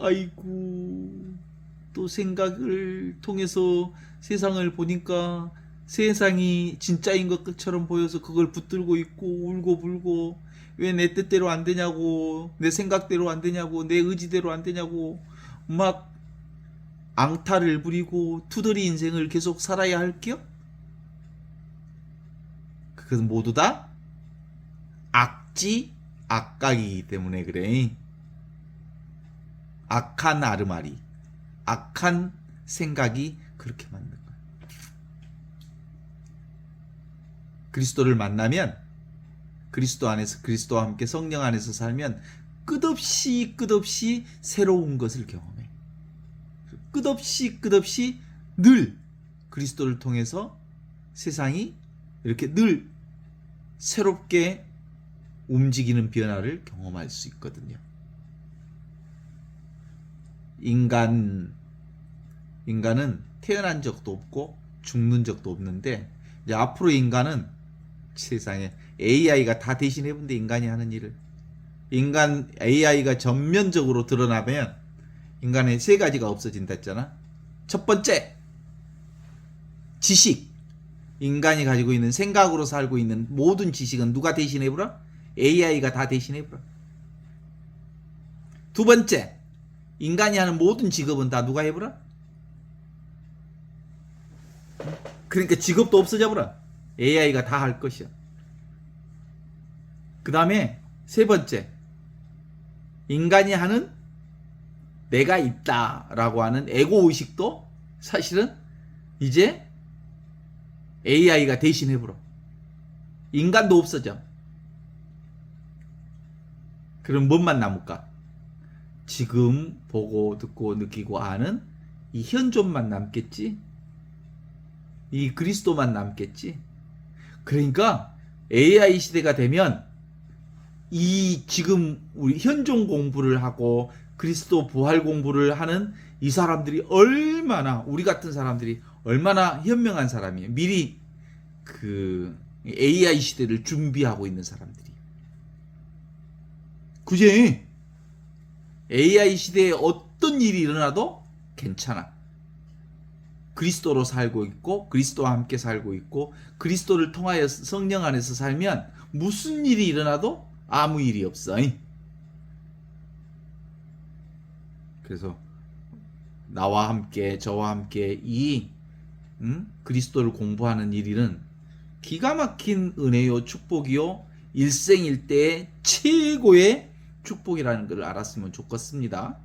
또 생각을 통해서 세상을 보니까 세상이 진짜인 것처럼 보여서 그걸 붙들고 있고 울고 불고 왜 내 뜻대로 안 되냐고, 내 생각대로 안 되냐고, 내 의지대로 안 되냐고 막 앙탈을 부리고 투덜이 인생을 계속 살아야 할게요? 그것은 모두 다 악각이기 때문에 그래. 악한 아르마리, 악한 생각이 그렇게 만든 거야. 그리스도를 만나면, 그리스도 안에서, 그리스도와 함께 성령 안에서 살면 끝없이 새로운 것을 경험해. 끝없이 늘 그리스도를 통해서 세상이 이렇게 늘 새롭게 움직이는 변화를 경험할 수 있거든요. 인간은 태어난 적도 없고 죽는 적도 없는데, 이제 앞으로 인간은 세상에 AI가 다 대신해 본대. 인간이 하는 일을. AI가 전면적으로 드러나면 인간의 세 가지가 없어진다 했잖아. 첫 번째, 지식. 인간이 가지고 있는 생각으로 살고 있는 모든 지식은 누가 대신해 보라? AI가 다 대신해 보라. 두 번째, 인간이 하는 모든 직업은 다 누가 해보라? 그러니까 직업도 없어져 보라. AI가 다 할 것이야. 그 다음에 세 번째, 인간이 하는 내가 있다라고 하는 에고의식도 사실은 이제 AI가 대신해버려. 인간도 없어져. 그럼 뭔만 남을까? 지금 보고 듣고 느끼고 아는 이 현존만 남겠지? 이 그리스도만 남겠지? 그러니까 AI 시대가 되면 이 지금 우리 현존 공부를 하고 그리스도 부활 공부를 하는 이 사람들이 얼마나, 우리 같은 사람들이 얼마나 현명한 사람이에요. 미리 그 AI 시대를 준비하고 있는 사람들이. 그지? AI 시대에 어떤 일이 일어나도 괜찮아. 그리스도로 살고 있고 그리스도와 함께 살고 있고 그리스도를 통하여 성령 안에서 살면 무슨 일이 일어나도 아무 일이 없어. 그래서 나와 함께 저와 함께 이 그리스도를 공부하는 일은 기가 막힌 은혜요 축복이요 일생일대의 최고의 축복이라는 걸 알았으면 좋겠습니다.